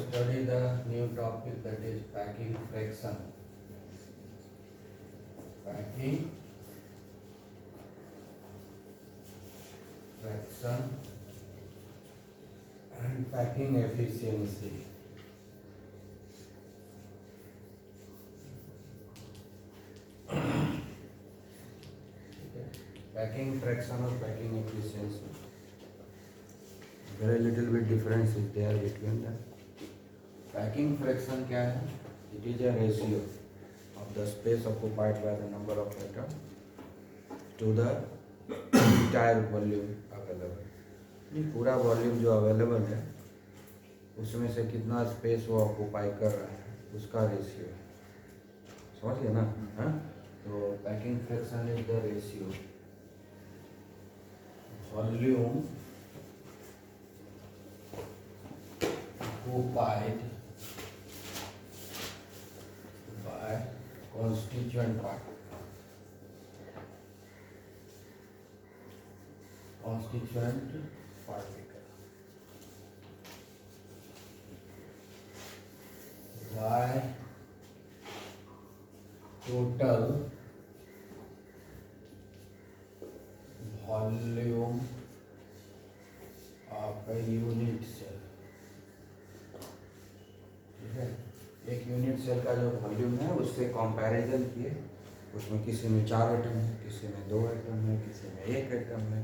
study the new topic, that is packing fraction. Packing fraction and packing efficiency. Packing fraction or packing efficiency. Very little bit difference is there between them. Packing fraction क्या है? It is a ratio of the space occupied by the number of atoms to the entire volume available. ये पूरा volume जो available है उसमें से कितना space वो ऑक्यूपाई कर रहा है उसका रेशियो है. समझ गए ना? हाँ, तो packing fraction is the ratio volume occupied by constituent particle by total volume of a unit cell. एक यूनिट सेल का जो वॉल्यूम है उससे कंपैरिजन किए, उसमें किसी में 4 एटम है, किसी में 2 एटम है, किसी में 1 एटम है,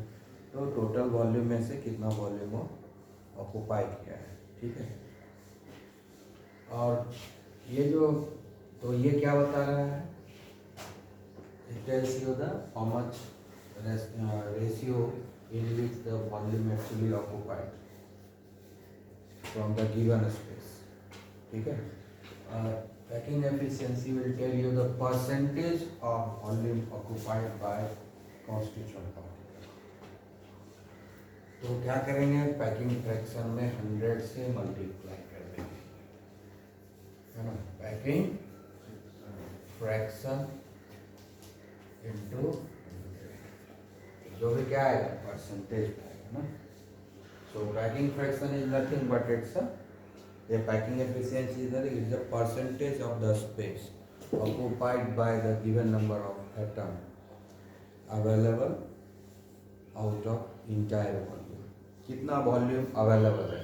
तो टोटल वॉल्यूम में से कितना वॉल्यूम वो ऑक्यूपाई किया है. ठीक है. और ये जो, तो ये क्या बता रहा है? It tells you the how much ratio in which the volume actually occupied from the given space. ठीक है. Packing efficiency will tell you the percentage of volume occupied by constituent particle. तो क्या करेंगे? पैकिंग फ्रैक्शन में 100 से multiply कर देंगे, है ना. पैकिंग फ्रैक्शन इनटू जो भी क्या आएगा परसेंटेज आएगा ना. सो packing fraction is nothing but it's the packing efficiency is the percentage of the space occupied by the given number of atoms available out of entire volume. कितना volume available है?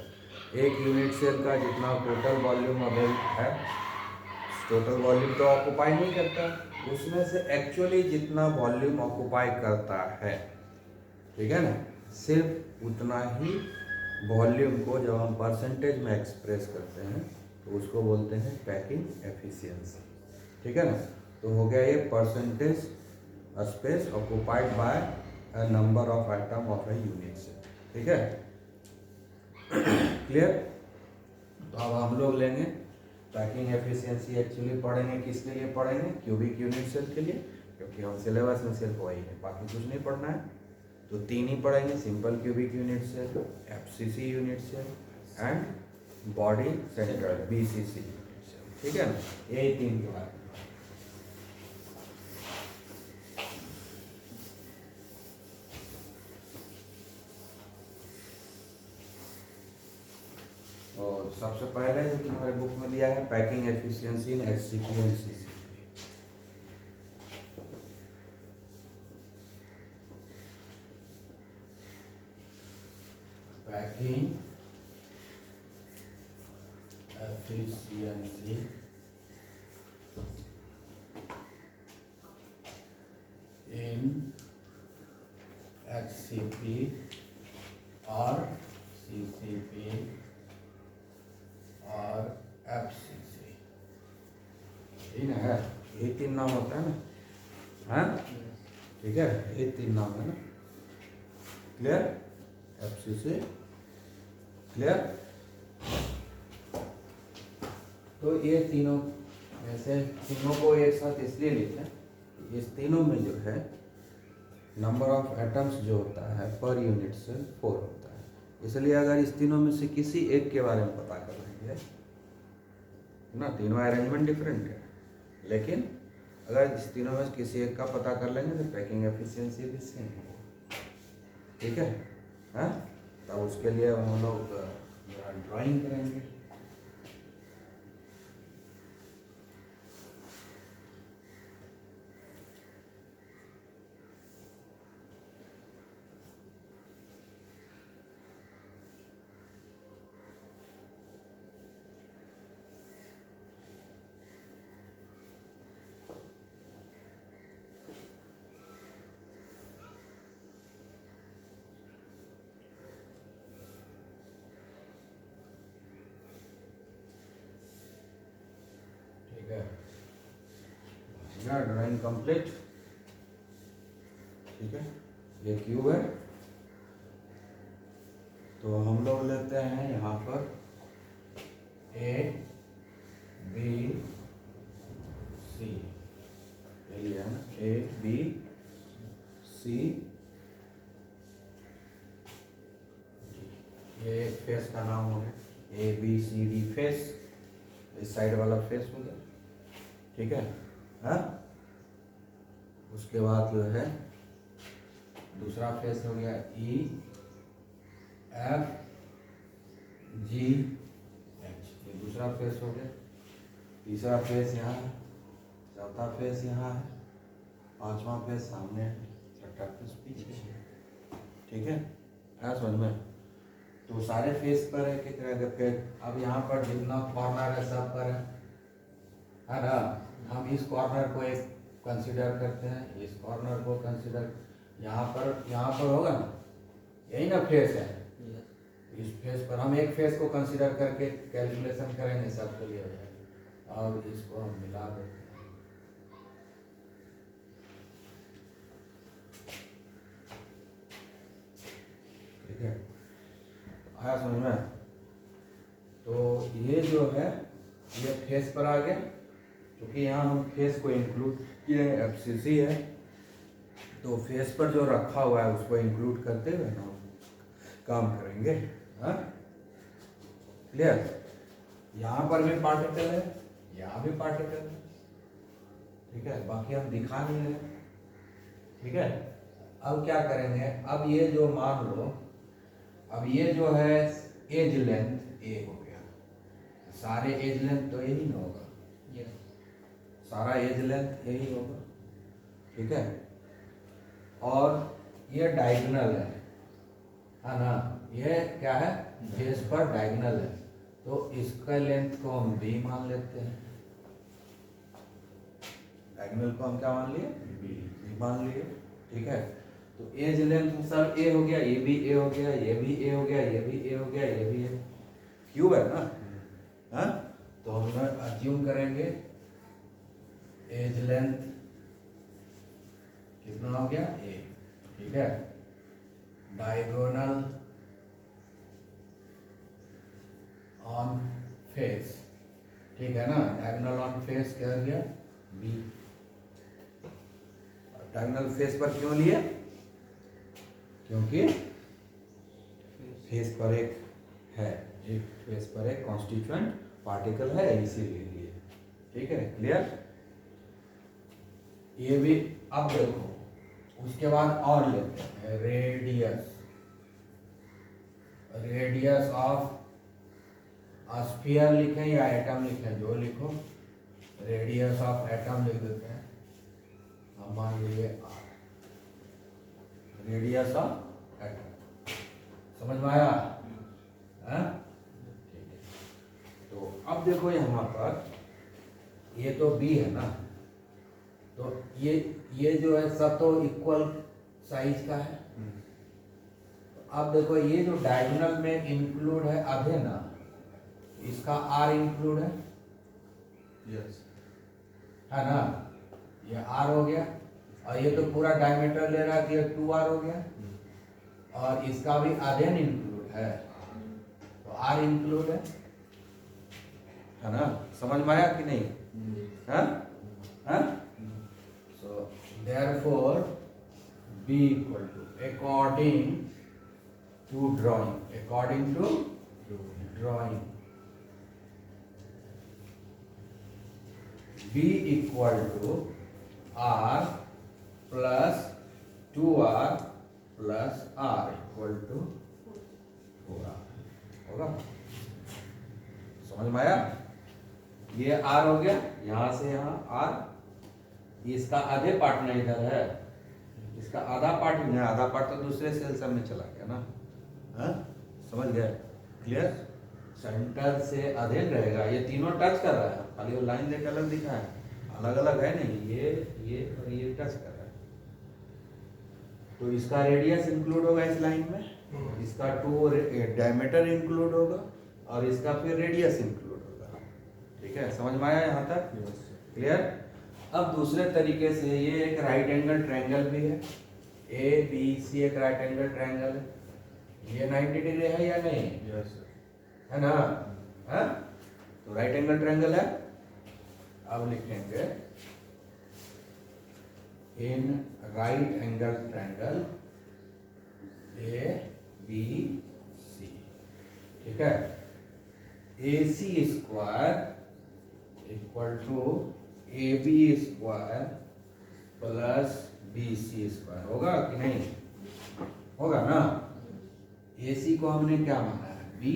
एक unit cell का जितना total volume available है, total volume तो occupy नहीं करता, उसमें से एक्चुअली जितना वॉल्यूम ऑक्यूपाई करता है, ठीक है ना, सिर्फ उतना ही वॉल्यूम को जब हम परसेंटेज में एक्सप्रेस करते हैं तो उसको बोलते हैं पैकिंग एफिशिएंसी. ठीक है ना. तो हो गया ये percentage space occupied by a number of item of a unit से. ठीक है. क्लियर. तो अब हम लोग लेंगे पैकिंग एफिशिएंसी. एक्चुअली पढ़ेंगे किसके लिए? पढ़ेंगे क्यूबिक यूनिट सेल के लिए, क्योंकि हम सिलेबस में सिर्फ वही है, बाकी कुछ नहीं पढ़ना है. तो 3 ही पढ़ेंगे: simple cubic unit cell, FCC unit cell and body centroid BCC unit cell. ठीक है ना. यही 3 के बारे में. और सबसे पहले जो तुम्हारे बुक में दिया है packing efficiency in HCP and CCP. Packing efficiency in HCP or CCP और FCC. यही ना है, यही 3 नाम होता है ना. हाँ, ठीक है, यही 3 नाम है ना. क्लियर. FCC clear. तो ये तीनों में से तीनों को एक साथ इसलिए लिखते हैं, इस तीनों में जो है नंबर ऑफ एटम्स जो होता है पर यूनिट सेल 4 होता है. इसलिए अगर इस तीनों में से किसी एक के बारे में पता कर लेंगे ना, तीनों अरेंजमेंट डिफरेंट है, लेकिन अगर इस तीनों में से किसी एक का पता कर लेंगे तो पैकिंग एफिशिएंसी भी सेम होगा. ठीक है. हाँ, तो उसके लिए हम लोग ड्राइंग करेंगे. गया, ड्राइंग कंप्लीट। ठीक है, ये क्यूब है, तो हम लोग लेते हैं यहाँ पर ए बी सी, ये लिया है ना, ए बी सी, ये फेस का नाम हो गया, A B C D face, इस साइड वाला फेस हो गया। ठीक है, हाँ। उसके बाद जो है दूसरा फेस हो गया ई एफ जी एच, ये दूसरा फेस हो गया। तीसरा फेस यहाँ है, चौथा फेस यहाँ है, पांचवा फेस सामने है, छठा फेस पीछे है। ठीक है, क्या समझ में? तो सारे फेस पर है कि तरह के फेस। अब यहाँ पर जितना कॉर्नर है सब पर है ना। हम इस कॉर्नर को एक कंसीडर करते हैं, इस कॉर्नर को कंसीडर, यहाँ पर होगा ना, यही ना फेस है। इस फेस पर हम एक फेस को कंसीडर करके कैलकुलेशन करेंगे, सबके लिए हो जाएगा। और इसको हम मिला देते हैं। ठीक है, आया समझ में? तो ये जो है ये फेस पर आ गया, क्योंकि यहाँ हम फेस को इंक्लूड किए, एफसीसी है तो फेस पर जो रखा हुआ है उसको इंक्लूड करते हुए हम काम करेंगे। हाँ, क्लियर? यहाँ पर भी पार्टिकल है, यहाँ भी पार्टिकल है। ठीक है, बाकी हम दिखा नहीं रहे। ठीक है, अब क्या करेंगे, अब ये जो मान लो, अब ये जो है एज लेंथ ए हो गया, सारे एज लेंथ तो यही ना होगा, सारा एज लेंथ यही होगा। ठीक है, और ये डायगोनल है ना, ये क्या है, फेस पर डायगोनल है, तो इसका लेंथ को हम बी मान लेते हैं। डायगोनल को हम क्या मान लिए, बी मान लिए। ठीक है, तो एज लेंथ सब ए हो गया, ये भी ए हो गया, ये भी ए हो गया, ये भी ए हो गया, ये भी ए, क्यूब है ना। हाँ, तो हम अज्यूम करेंगे एज लेंथ कितना हो गया, ए। ठीक है, डायगोनल ऑन फेस, ठीक है ना, डायगोनल ऑन फेस क्या हो गया, बी। डायगोनल फेस पर क्यों लिए, क्योंकि फेस पर एक है, एक फेस पर एक कॉन्स्टिट्यूएंट पार्टिकल है, इसीलिए लिए। ठीक है, क्लियर? ये भी अब देखो, उसके बाद और लेते हैं रेडियस ऑफ स्फीयर लिखें या एटम लिखें, जो लिखो, रेडियस ऑफ एटम लिख देते हैं हम, मान लीजिए आर, रेडियस ऑफ एटम। समझ में आया? ठीक है, तो अब देखो यहाँ पर ये तो बी है ना, तो ये जो है सब तो इक्वल साइज का है। तो अब देखो ये जो डायगोनल में इंक्लूड है आधे ना, इसका आर इंक्लूड है, यस, है ना, ये आर हो गया, और ये तो पूरा डायमीटर ले रहा है, तो ये 2r हो गया, और इसका भी आधे इंक्लूड है, तो आर इंक्लूड है ना। समझ में आया कि नहीं? हाँ हाँ, so therefore b equal to, according to drawing, b equal to r plus 2r plus r equal to 4r होगा। समझ में आया? ये r हो गया, यहाँ से यहाँ r, इसका आधे पार्ट ना इधर है, इसका आधा पार्ट ही है, आधा पार्ट तो दूसरे सेल सब में चला गया ना। हाँ, समझ गए? क्लियर? सेंटर से आधे रहेगा, ये तीनों टच कर रहा है, खाली वो लाइन देख अलग दिखा है, अलग अलग है नहीं, ये और ये टच कर रहा है। तो इसका रेडियस इंक्लूड होगा इस लाइन में, इसका 2 डायमीटर इंक्लूड होगा, और इसका फिर रेडियस इंक्लूड होगा। ठीक है, समझ में आया यहाँ तक? क्लियर? अब दूसरे तरीके से ये एक राइट एंगल ट्रायंगल भी है, ए बी सी एक राइट एंगल ट्रायंगल है, ये 90 डिग्री है या नहीं, Yes, sir. है ना, है? तो राइट एंगल ट्रायंगल है। अब लिखेंगे in right angle triangle A B C, ठीक है, A C square equal to A B square plus B C square, होगा कि नहीं, होगा ना। ए सी को हमने क्या माना है, बी,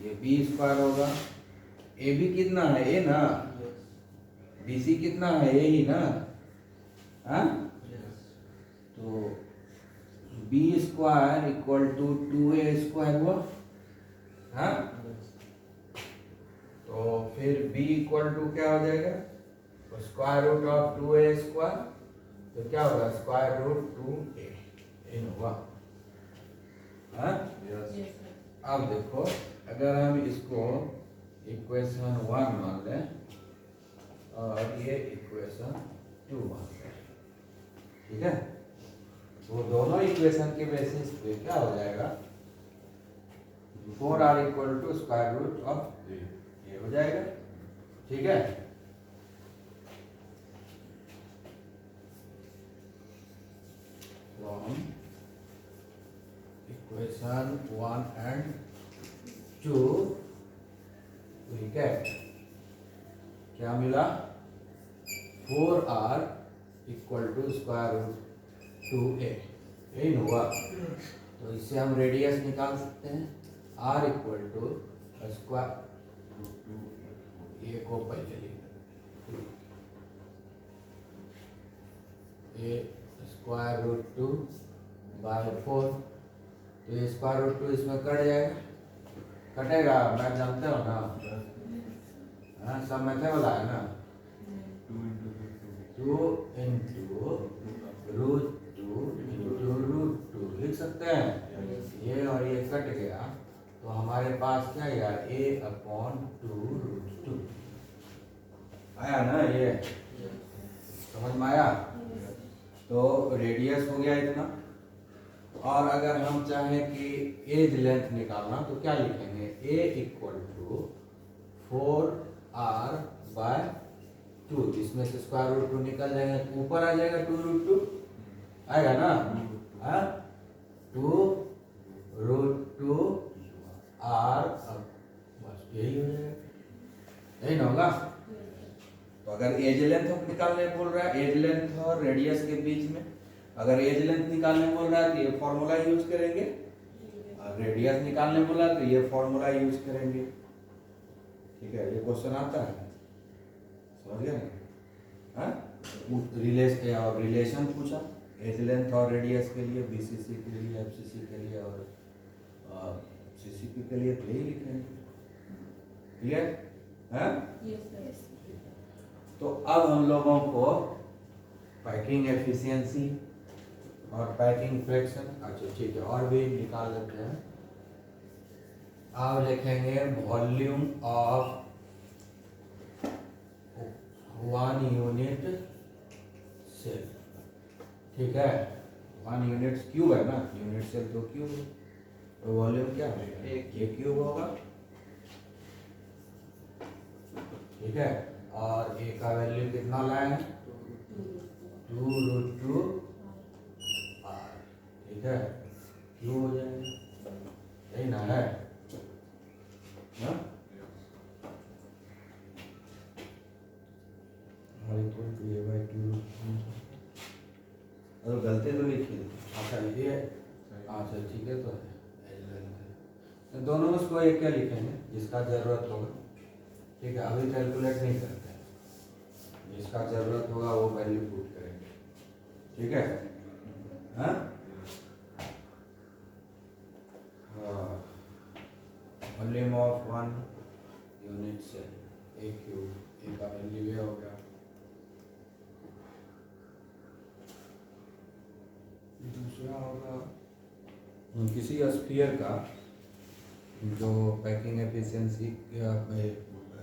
ये बी स्क्वायर होगा, ए बी कितना है, ए ना, बी सी कितना है, ए ही ना, हाँ, तो B square equal to 2a square हुआ, हाँ, तो फिर b इक्वल टू क्या हो जाएगा, तो square root of 2a square, तो क्या होगा, स्क्वायर रूट 2a, इन हुआ, हाँ। Yes. अब देखो अगर हम इसको इक्वेशन 1 मान लें और ये इक्वेशन 2 मान लें, ठीक है, तो दोनों इक्वेशन के बेसिस पे क्या हो जाएगा, 4r equal to square root of ये हो जाएगा, ठीक है। From equation 1 and 2 we get क्या मिला, 4r equal to square root 2a, यही ना हुआ। तो इससे हम रेडियस निकाल सकते हैं, r इक्वल टू स्क्वायर, ए को पहले लिख ए स्क्वायर रूट 2 बाय 4, तो ये स्क्वायर रूट 2 इसमें कट जाएगा, कटेगा, मैं जानते हो ना, हाँ, सब मैथे वाला है ना, 2 इंटू रूट 2 इंटू रूट 2 लिख सकते हैं, ये और ये कट गया, तो हमारे पास क्या यार, a अपॉन 2 रूट 2 आया ना, ये समझ में आया। तो रेडियस हो गया इतना, और अगर हम चाहें कि एज लेंथ निकालना तो क्या लिखेंगे, a equal to 4r bye 2, इसमें से स्क्वायर रूट 2 निकल जाएगा, तो ऊपर आ जाएगा 2 रूट 2 आएगा ना, हाँ, 2 रूट 2 r, बस यही हो जाएगा, यही ना होगा। तो अगर एज लेंथ हम निकालने बोल रहा है, एज लेंथ और रेडियस के बीच में अगर एज लेंथ निकालने बोल रहा है तो ये फॉर्मूला यूज करेंगे, और रेडियस निकालने बोला तो ये फॉर्मूला यूज करेंगे, ठीक है। ये क्वेश्चन आता है, समझ गए ना, हाँ, रिलेशन पूछा एज लेंथ और रेडियस के लिए, बीसीसी के लिए, एफसीसी के लिए और सीसीपी के लिए, तो यही लिखेंगे, क्लियर, हाँ। तो अब हम लोगों को पैकिंग एफिशिएंसी और पैकिंग फ्रैक्शन, अच्छा ठीक है, और भी निकाल लेते हैं। अब लिखेंगे वॉल्यूम ऑफ 1 यूनिट सेल, ठीक है, 1 यूनिट क्यूब है ना, यूनिट सेल तो क्यूब है, तो वॉल्यूम क्या है, ये क्यूब होगा, ठीक है, और ए का वैल्यू कितना लाए हैं, 2 रूट 2 r, ठीक है, क्यों हो जाएगा, यही ना है, ना, r equal to a by 2 root 2, अरे गलती तो लिखी, अच्छा ये, अच्छा ठीक है, तो दोनों में उसको एक क्या लिखेंगे जिसका जरूरत होगा, ठीक है, अभी कैलकुलेट नहीं करते हैं, जिसका जरूरत होगा वो वैल्यू पुट करेंगे, ठीक है, हाँ, volume of 1 unit cell, A cube, a का वैल्यू ये होगा, दूसरा होगा किसी स्फीयर का जो पैकिंग एफिशिएंसी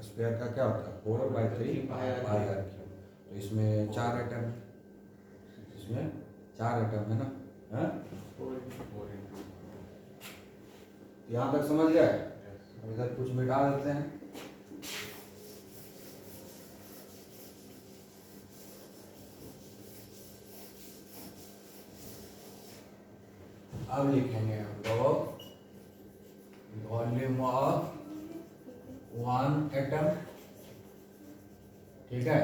स्फीयर का क्या होता है, 4/3 पाई r क्यूब, तो इसमें 4 आइटम, इसमें 4 आइटम है ना। हाँ, 4 into यहाँ तक समझ गए। yes. अब इधर कुछ मिटा देते हैं। अब लिखेंगे हम लोग वॉल्यूम ऑफ 1 एटम, ठीक है।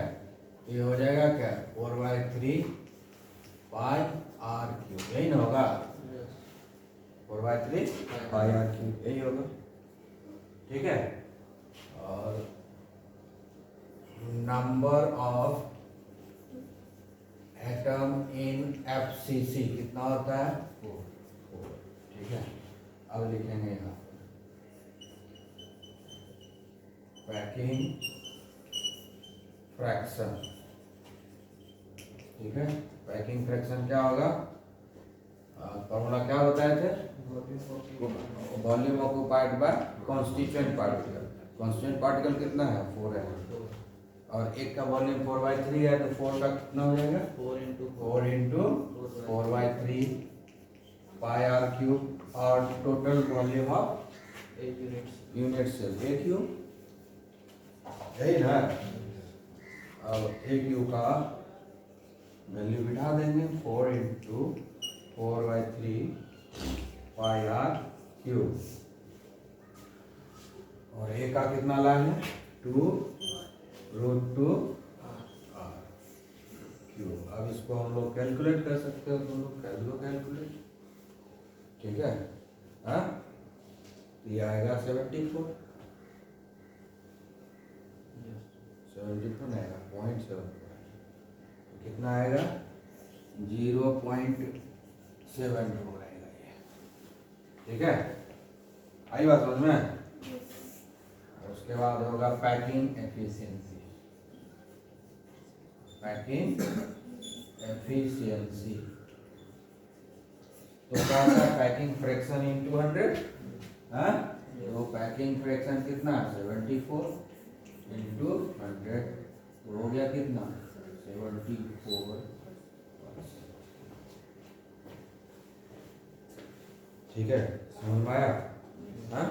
तो ये हो जाएगा क्या, 4/3 पाई आर क्यूब, यही ना होगा, Yes. 4/3 पाई आर क्यूब, यही होगा, ठीक है। और number of atom in FCC कितना होता है, 4, ठीक है। अब लिखेंगे यहाँ पैकिंग फ्रैक्शन, ठीक है। पैकिंग फ्रैक्शन क्या होगा, फॉर्मूला क्या बताए थे, volume occupied by constituent particle. Constituent particle कितना है, 4 है, और एक का वॉल्यूम 4/3 है, तो 4 का कितना हो जाएगा, 4 इंटू 4/3 पाई आर क्यूब, और total volume of unit cell A cube, यही ना। अब ए क्यूब का वैल्यू बिठा देंगे, 4 इंटू 4/3 पाई आर क्यूब, और ए का कितना लाएंगे, 2√2 आर क्यूब। अब इसको हम लोग कैलकुलेट कर सकते हो, तुम लोग कर लो कैलकुलेट, ठीक है। हाँ, ये आएगा 74, 74 आएगा, 0.7, कितना आएगा, 0.74 आएगा ये, ठीक है। आई बात समझ में। उसके बाद होगा पैकिंग एफिशिएंसी, पैकिंग एफिशिएंसी तो क्या होता है, पैकिंग फ्रैक्शन इंटू 100, हाँ। तो पैकिंग फ्रैक्शन कितना है, 74 इंटू 100, तो हो गया कितना, 74, ठीक है। समझ में आया, हाँ।